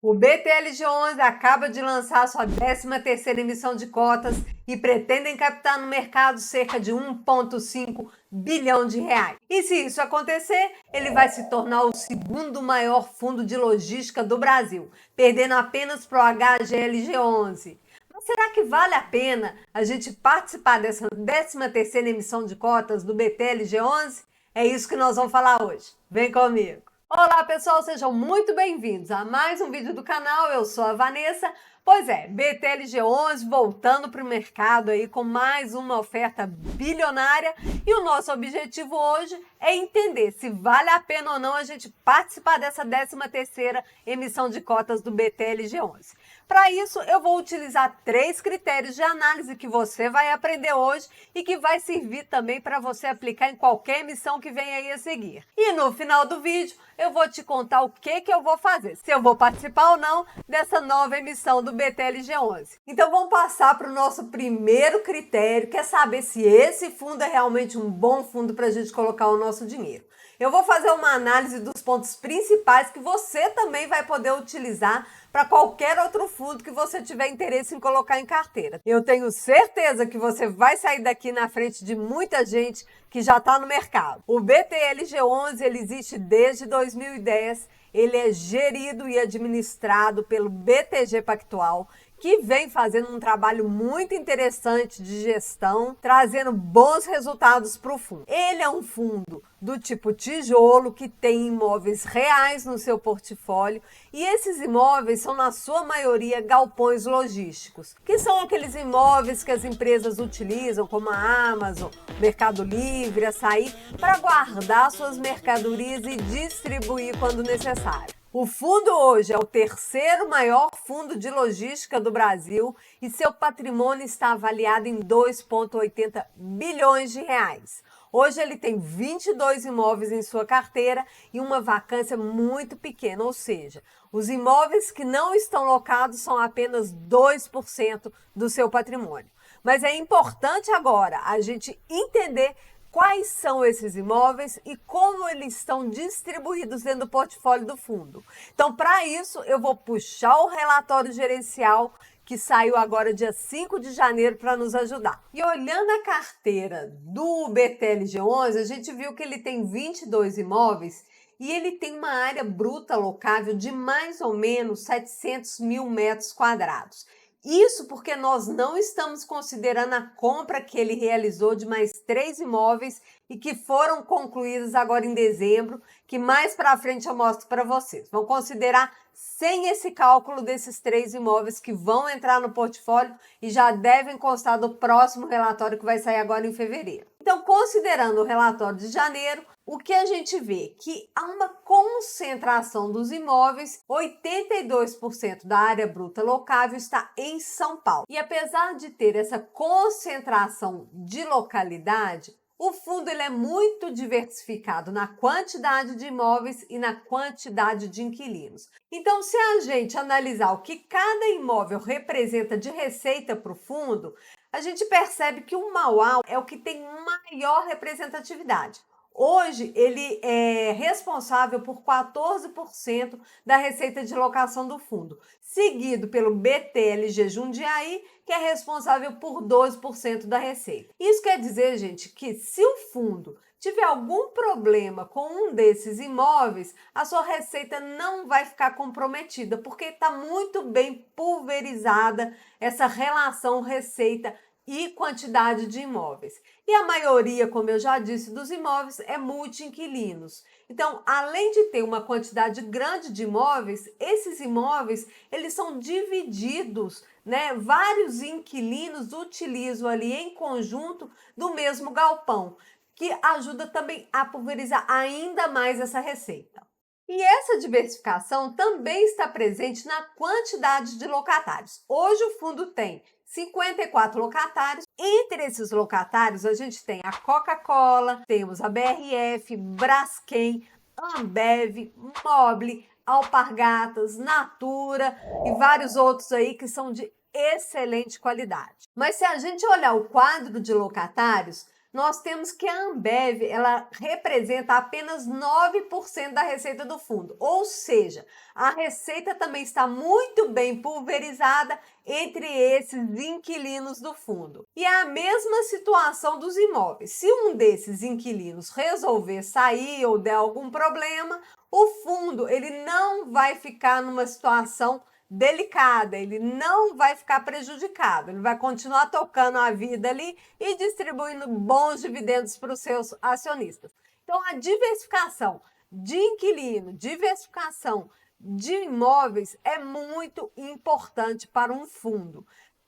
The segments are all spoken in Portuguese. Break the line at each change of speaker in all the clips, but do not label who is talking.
O BTLG11 acaba de lançar sua 13ª emissão de cotas e pretendem captar no mercado cerca de 1,5 bilhão de reais. E se isso acontecer, ele vai se tornar o segundo maior fundo de logística do Brasil, perdendo apenas para o HGLG11. Mas será que vale a pena a gente participar dessa 13ª emissão de cotas do BTLG11? É isso que nós vamos falar hoje. Vem comigo! Olá pessoal, sejam muito bem-vindos a mais um vídeo do canal, eu sou a Vanessa. Pois é, BTLG11 voltando para o mercado aí com mais uma oferta bilionária e o nosso objetivo hoje é entender se vale a pena ou não a gente participar dessa 13ª emissão de cotas do BTLG11. Para isso, eu vou utilizar 3 critérios de análise que você vai aprender hoje e que vai servir também para você aplicar em qualquer emissão que venha aí a seguir. E no final do vídeo, eu vou te contar o que eu vou fazer, se eu vou participar ou não dessa nova emissão do BTLG11. Então vamos passar para o nosso primeiro critério, que é saber se esse fundo é realmente um bom fundo para a gente colocar o nosso dinheiro. Eu vou fazer uma análise dos pontos principais que você também vai poder utilizar para qualquer outro fundo que você tiver interesse em colocar em carteira. Eu tenho certeza que você vai sair daqui na frente de muita gente que já está no mercado. O BTLG11 ele existe desde 2010, ele é gerido e administrado pelo BTG Pactual, que vem fazendo um trabalho muito interessante de gestão, trazendo bons resultados para o fundo. Ele é um fundo do tipo tijolo, que tem imóveis reais no seu portfólio, e esses imóveis são, na sua maioria, galpões logísticos, que são aqueles imóveis que as empresas utilizam, como a Amazon, Mercado Livre, Açaí, para guardar suas mercadorias e distribuir quando necessário. O fundo hoje é o 3º maior fundo de logística do Brasil e seu patrimônio está avaliado em 2,80 bilhões de reais. Hoje ele tem 22 imóveis em sua carteira e uma vacância muito pequena, ou seja, os imóveis que não estão locados são apenas 2% do seu patrimônio. Mas é importante agora a gente entender quais são esses imóveis e como eles estão distribuídos dentro do portfólio do fundo. Então, para isso, eu vou puxar o relatório gerencial que saiu agora dia 5 de janeiro para nos ajudar. E olhando a carteira do BTLG11, a gente viu que ele tem 22 imóveis e ele tem uma área bruta locável de mais ou menos 700 mil metros quadrados. Isso porque nós não estamos considerando a compra que ele realizou de mais 3 imóveis e que foram concluídos agora em dezembro, que mais para frente eu mostro para vocês. Vamos considerar sem esse cálculo desses 3 imóveis que vão entrar no portfólio e já devem constar do próximo relatório que vai sair agora em fevereiro. Então, considerando o relatório de janeiro, o que a gente vê? Que há uma concentração dos imóveis, 82% da área bruta locável está em São Paulo. E apesar de ter essa concentração de localidade, o fundo ele é muito diversificado na quantidade de imóveis e na quantidade de inquilinos. Então, se a gente analisar o que cada imóvel representa de receita para o fundo, a gente percebe que o Mauá é o que tem maior representatividade. Hoje, ele é responsável por 14% da receita de locação do fundo, seguido pelo BTLG Jundiaí, que é responsável por 12% da receita. Isso quer dizer, gente, que se o fundo tiver algum problema com um desses imóveis, a sua receita não vai ficar comprometida, porque está muito bem pulverizada essa relação receita e quantidade de imóveis. E a maioria, como eu já disse, dos imóveis é multi-inquilinos. Então, além de ter uma quantidade grande de imóveis, esses imóveis, eles são divididos, né? Vários inquilinos utilizam ali em conjunto do mesmo galpão, que ajuda também a pulverizar ainda mais essa receita. E essa diversificação também está presente na quantidade de locatários. Hoje o fundo tem 54 locatários. Entre esses locatários, a gente tem a Coca-Cola, temos a BRF, Braskem, Ambev, Mobile, Alpargatas, Natura e vários outros aí que são de excelente qualidade. Mas se a gente olhar o quadro de locatários, nós temos que a Ambev, ela representa apenas 9% da receita do fundo, ou seja, a receita também está muito bem pulverizada entre esses inquilinos do fundo. E é a mesma situação dos imóveis. Se um desses inquilinos resolver sair ou der algum problema, o fundo ele não vai ficar numa situação delicada, ele não vai ficar prejudicado, ele vai continuar tocando a vida ali e distribuindo bons dividendos para os seus acionistas. Então, a diversificação de inquilino, diversificação de imóveis é muito importante para um fundo.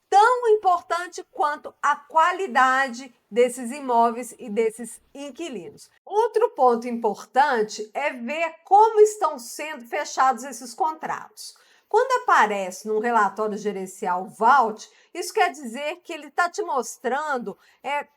Tão importante quanto a qualidade desses imóveis e desses inquilinos. Outro ponto importante é ver como estão sendo fechados esses contratos. Quando aparece num relatório gerencial VALT, isso quer dizer que ele está te mostrando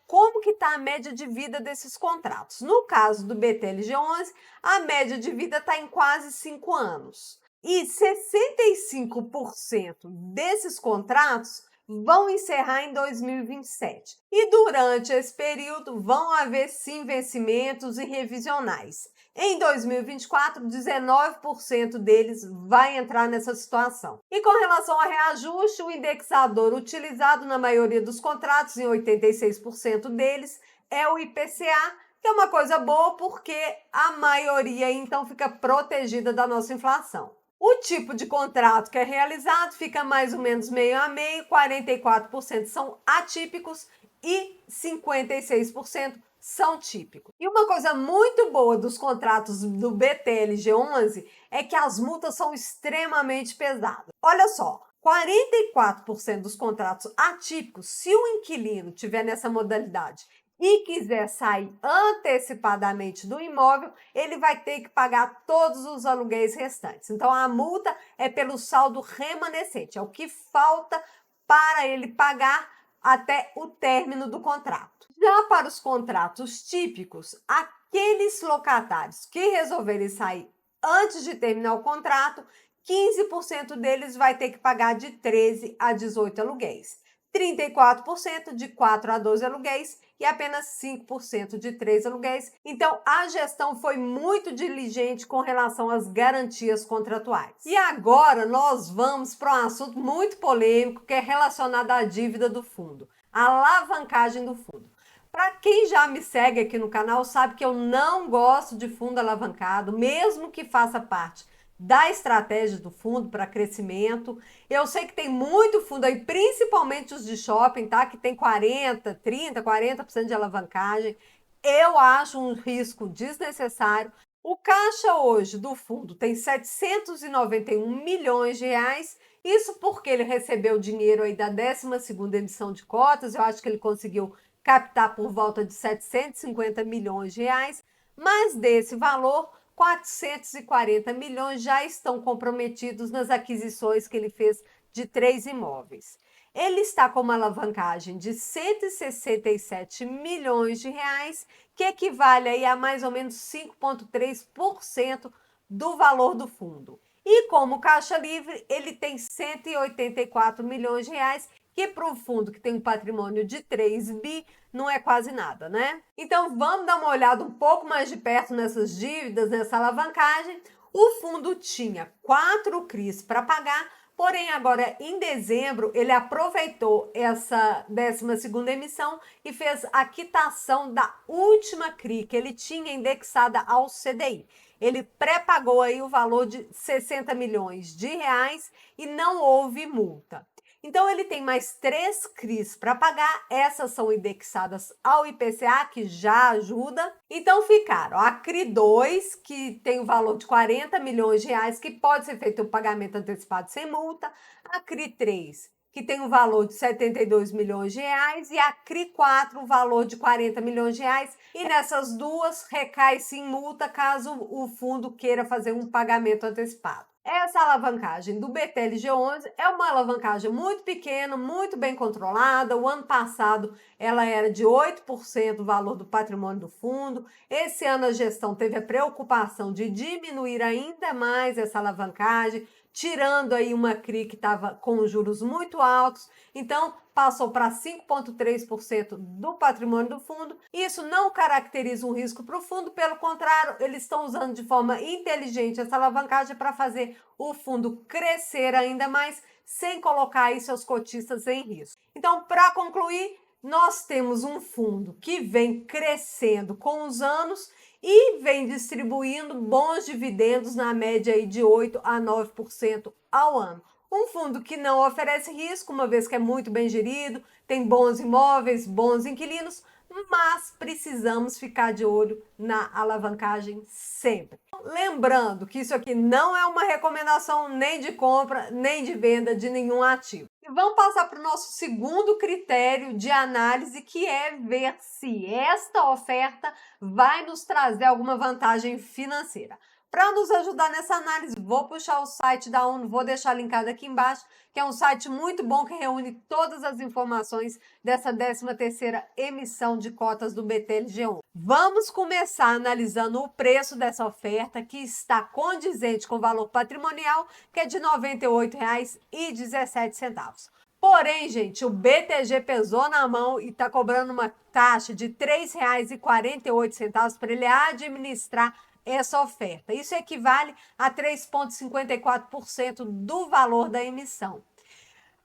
como que está a média de vida desses contratos. No caso do BTLG11, a média de vida está em quase 5 anos. E 65% desses contratos vão encerrar em 2027. E durante esse período vão haver sim vencimentos e revisionais. Em 2024, 19% deles vai entrar nessa situação. E com relação ao reajuste, o indexador utilizado na maioria dos contratos, em 86% deles, é o IPCA, que é uma coisa boa porque a maioria então fica protegida da nossa inflação. O tipo de contrato que é realizado fica mais ou menos meio a meio, 44% são atípicos e 56% são típicos. E uma coisa muito boa dos contratos do BTLG11 é que as multas são extremamente pesadas. Olha só, 44% dos contratos atípicos, se o inquilino tiver nessa modalidade e quiser sair antecipadamente do imóvel, ele vai ter que pagar todos os aluguéis restantes. Então, a multa é pelo saldo remanescente, é o que falta para ele pagar até o término do contrato. Já para os contratos típicos, aqueles locatários que resolverem sair antes de terminar o contrato, 15% deles vai ter que pagar de 13 a 18 aluguéis, 34% de 4 a 12 aluguéis e apenas 5% de 3 aluguéis. Então, a gestão foi muito diligente com relação às garantias contratuais. E agora nós vamos para um assunto muito polêmico que é relacionado à dívida do fundo, a alavancagem do fundo. Para quem já me segue aqui no canal sabe que eu não gosto de fundo alavancado, mesmo que faça parte da estratégia do fundo para crescimento. Eu sei que tem muito fundo aí, principalmente os de shopping, tá? Que tem 40, 30, 40% de alavancagem. Eu acho um risco desnecessário. O caixa hoje do fundo tem 791 milhões de reais. Isso porque ele recebeu dinheiro aí da 12ª emissão de cotas. Eu acho que ele conseguiu captar por volta de 750 milhões de reais, mas desse valor, 440 milhões já estão comprometidos nas aquisições que ele fez de 3 imóveis. Ele está com uma alavancagem de 167 milhões de reais, que equivale aí a mais ou menos 5,3% do valor do fundo. E como caixa livre, ele tem 184 milhões de reais, que para um fundo que tem um patrimônio de 3 bi, não é quase nada, né? Então vamos dar uma olhada um pouco mais de perto nessas dívidas, nessa alavancagem. O fundo tinha 4 CRIs para pagar, porém agora em dezembro ele aproveitou essa 12ª emissão e fez a quitação da última CRI que ele tinha indexada ao CDI. Ele pré-pagou aí o valor de 60 milhões de reais e não houve multa. Então, ele tem mais 3 CRIs para pagar, essas são indexadas ao IPCA, que já ajuda. Então, ficaram a CRI 2, que tem o valor de 40 milhões de reais, que pode ser feito o pagamento antecipado sem multa, a CRI 3, que tem o valor de 72 milhões de reais, e a CRI 4, o valor de 40 milhões de reais, e nessas duas recai sim multa caso o fundo queira fazer um pagamento antecipado. Essa alavancagem do BTLG11 é uma alavancagem muito pequena, muito bem controlada. O ano passado ela era de 8% do valor do patrimônio do fundo. Esse ano a gestão teve a preocupação de diminuir ainda mais essa alavancagem, tirando aí uma CRI que estava com juros muito altos, então passou para 5,3% do patrimônio do fundo. Isso não caracteriza um risco para o fundo, pelo contrário, eles estão usando de forma inteligente essa alavancagem para fazer o fundo crescer ainda mais, sem colocar aí seus cotistas em risco. Então, para concluir, nós temos um fundo que vem crescendo com os anos e vem distribuindo bons dividendos na média aí de 8 a 9% ao ano. Um fundo que não oferece risco, uma vez que é muito bem gerido, tem bons imóveis, bons inquilinos, mas precisamos ficar de olho na alavancagem sempre. Lembrando que isso aqui não é uma recomendação nem de compra, nem de venda de nenhum ativo. E vamos passar para o nosso segundo critério de análise, que é ver se esta oferta vai nos trazer alguma vantagem financeira. Para nos ajudar nessa análise, vou puxar o site da ONU, vou deixar linkado aqui embaixo, que é um site muito bom que reúne todas as informações dessa 13ª emissão de cotas do BTLG11. Vamos começar analisando o preço dessa oferta, que está condizente com o valor patrimonial, que é de R$ 98,17. Porém, gente, o BTG pesou na mão e está cobrando uma taxa de R$ 3,48 para ele administrar essa oferta. Isso equivale a 3,54% do valor da emissão.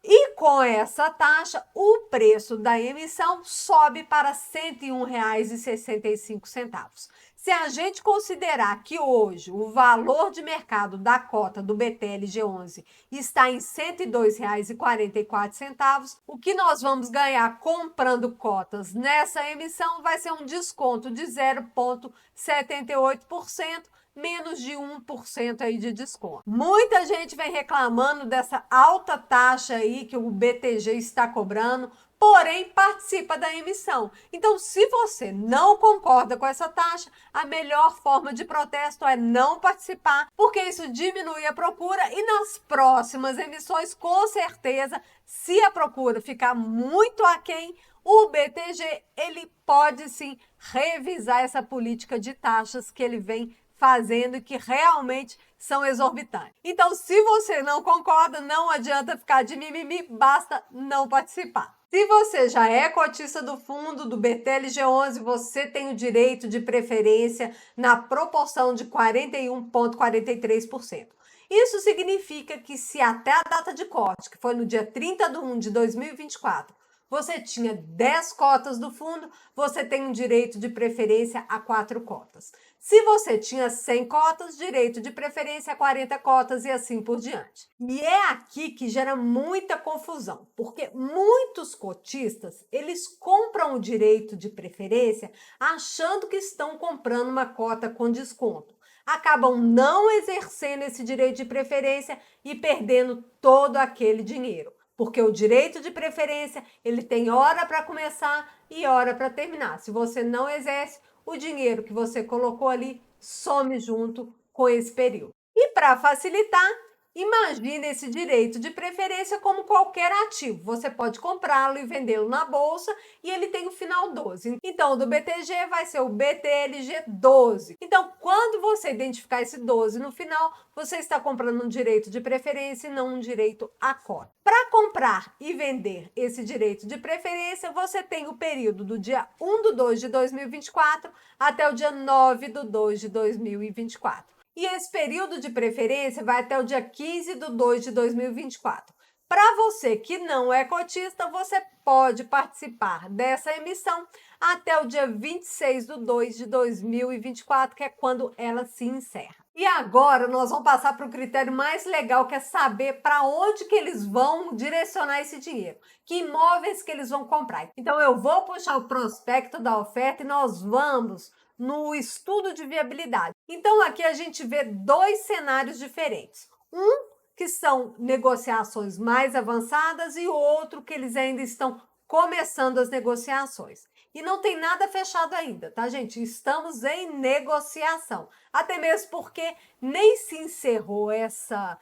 E com essa taxa, o preço da emissão sobe para R$ 101,65. Se a gente considerar que hoje o valor de mercado da cota do BTLG11 está em R$ 102,44, o que nós vamos ganhar comprando cotas nessa emissão vai ser um desconto de 0,78%, menos de 1% aí de desconto. Muita gente vem reclamando dessa alta taxa aí que o BTG está cobrando, porém participa da emissão. Então, se você não concorda com essa taxa, a melhor forma de protesto é não participar, porque isso diminui a procura e nas próximas emissões, com certeza, se a procura ficar muito aquém, o BTG ele pode sim revisar essa política de taxas que ele vem fazendo e que realmente são exorbitantes. Então, se você não concorda, não adianta ficar de mimimi, basta não participar. Se você já é cotista do fundo do BTLG11, você tem o direito de preferência na proporção de 41,43%. Isso significa que se até a data de corte, que foi no dia 30/1 de 2024, você tinha 10 cotas do fundo, você tem um direito de preferência a 4 cotas. Se você tinha 100 cotas, direito de preferência a 40 cotas e assim por diante. E é aqui que gera muita confusão, porque muitos cotistas, eles compram o direito de preferência achando que estão comprando uma cota com desconto. Acabam não exercendo esse direito de preferência e perdendo todo aquele dinheiro. Porque o direito de preferência, ele tem hora para começar e hora para terminar. Se você não exerce, o dinheiro que você colocou ali some junto com esse período. E para facilitar, imagine esse direito de preferência como qualquer ativo. Você pode comprá-lo e vendê-lo na bolsa e ele tem o final 12. Então, o do BTG vai ser o BTLG 12. Então, quando você identificar esse 12 no final, você está comprando um direito de preferência e não um direito à cota. Para comprar e vender esse direito de preferência, você tem o período do dia 1/2 de 2024 até o dia 9/2 de 2024. E esse período de preferência vai até o dia 15/2 de 2024. Para você que não é cotista, você pode participar dessa emissão até o dia 26/2 de 2024, que é quando ela se encerra. E agora nós vamos passar para o critério mais legal, que é saber para onde que eles vão direcionar esse dinheiro, que imóveis que eles vão comprar. Então eu vou puxar o prospecto da oferta e nós vamos no estudo de viabilidade. Então aqui a gente vê 2 cenários diferentes. Um que são negociações mais avançadas e outro que eles ainda estão começando as negociações. E não tem nada fechado ainda, tá, gente? Estamos em negociação. Até mesmo porque nem se encerrou essa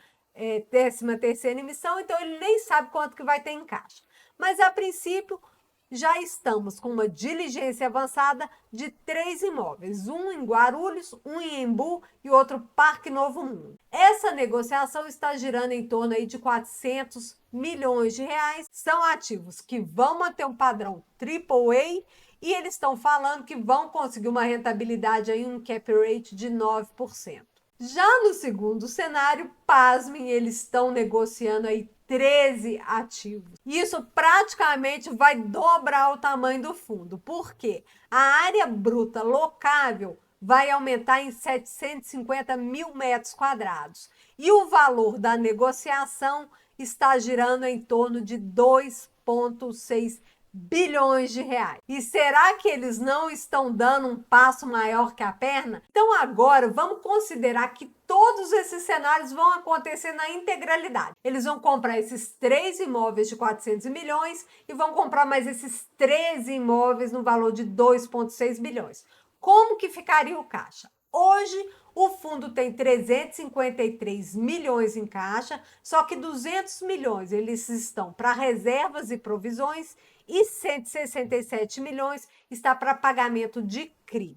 13ª emissão, então ele nem sabe quanto que vai ter em caixa. Mas, a princípio, já estamos com uma diligência avançada de 3 imóveis, um em Guarulhos, um em Embu e outro Parque Novo Mundo. Essa negociação está girando em torno aí de 400 milhões de reais. São ativos que vão manter um padrão AAA e eles estão falando que vão conseguir uma rentabilidade aí, um cap rate de 9%. Já no segundo cenário, pasmem, eles estão negociando aí 13 ativos. Isso praticamente vai dobrar o tamanho do fundo, porque a área bruta locável vai aumentar em 750 mil metros quadrados. E o valor da negociação está girando em torno de 2,6 bilhões de reais. E será que eles não estão dando um passo maior que a perna? Então agora vamos considerar que todos esses cenários vão acontecer na integralidade. Eles vão comprar esses 3 imóveis de 400 milhões e vão comprar mais esses 13 imóveis no valor de 2,6 bilhões. Como que ficaria o caixa? Hoje, o fundo tem 353 milhões em caixa, só que 200 milhões eles estão para reservas e provisões e 167 milhões está para pagamento de CRI.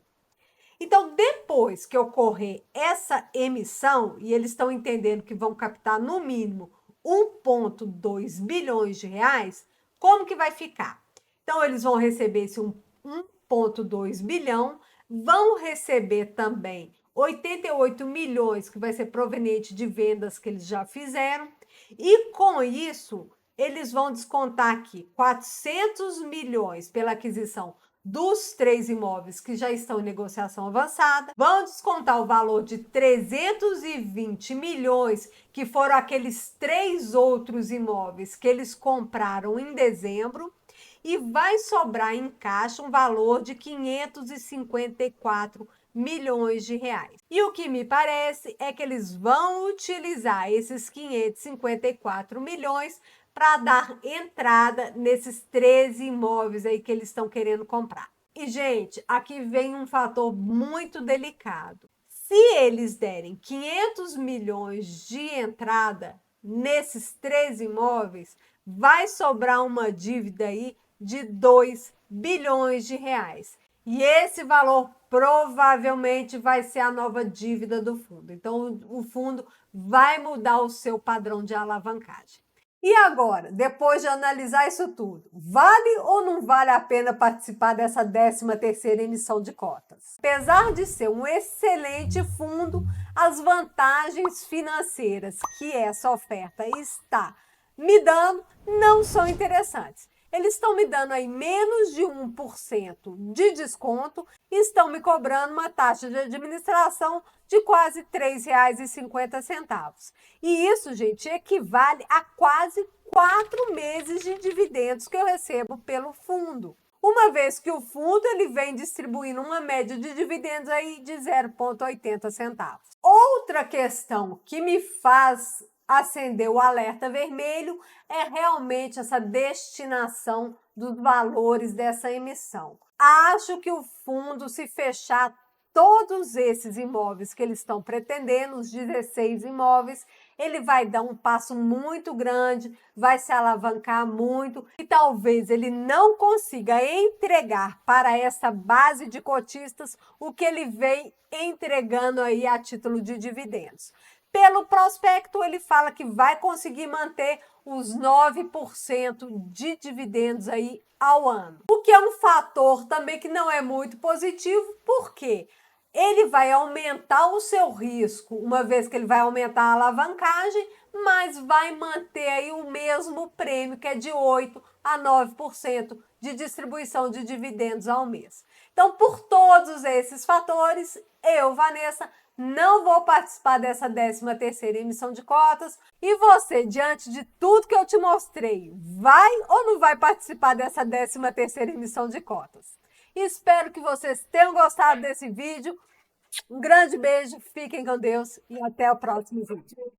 Então, depois que ocorrer essa emissão, e eles estão entendendo que vão captar no mínimo 1,2 bilhões de reais, como que vai ficar? Então, eles vão receber esse 1,2 bilhão, vão receber também 88 milhões, que vai ser proveniente de vendas que eles já fizeram, e com isso, eles vão descontar aqui 400 milhões pela aquisição dos 3 imóveis que já estão em negociação avançada, vão descontar o valor de 320 milhões, que foram aqueles 3 outros imóveis que eles compraram em dezembro, e vai sobrar em caixa um valor de 554 milhões de reais. E o que me parece é que eles vão utilizar esses 554 milhões para dar entrada nesses 13 imóveis aí que eles estão querendo comprar. E, gente, aqui vem um fator muito delicado. Se eles derem 500 milhões de entrada nesses 13 imóveis, vai sobrar uma dívida aí de 2 bilhões de reais. E esse valor provavelmente vai ser a nova dívida do fundo. Então, o fundo vai mudar o seu padrão de alavancagem. E agora, depois de analisar isso tudo, vale ou não vale a pena participar dessa 13ª emissão de cotas? Apesar de ser um excelente fundo, as vantagens financeiras que essa oferta está me dando não são interessantes. Eles estão me dando aí menos de 1% de desconto e estão me cobrando uma taxa de administração de quase R$ 3,50. E isso, gente, equivale a quase 4 meses de dividendos que eu recebo pelo fundo. Uma vez que o fundo ele vem distribuindo uma média de dividendos aí de 0,80 centavos. Outra questão que me faz acender o alerta vermelho é realmente essa destinação dos valores dessa emissão. Acho que o fundo, se fechar todos esses imóveis que eles estão pretendendo, os 16 imóveis, ele vai dar um passo muito grande, vai se alavancar muito e talvez ele não consiga entregar para essa base de cotistas o que ele vem entregando aí a título de dividendos. Pelo prospecto, ele fala que vai conseguir manter os 9% de dividendos aí ao ano. O que é um fator também que não é muito positivo, porque ele vai aumentar o seu risco, uma vez que ele vai aumentar a alavancagem, mas vai manter aí o mesmo prêmio, que é de 8% a 9% de distribuição de dividendos ao mês. Então, por todos esses fatores, eu, Vanessa, não vou participar dessa 13ª emissão de cotas. E você, diante de tudo que eu te mostrei, vai ou não vai participar dessa 13ª emissão de cotas? Espero que vocês tenham gostado desse vídeo. Um grande beijo, fiquem com Deus e até o próximo vídeo.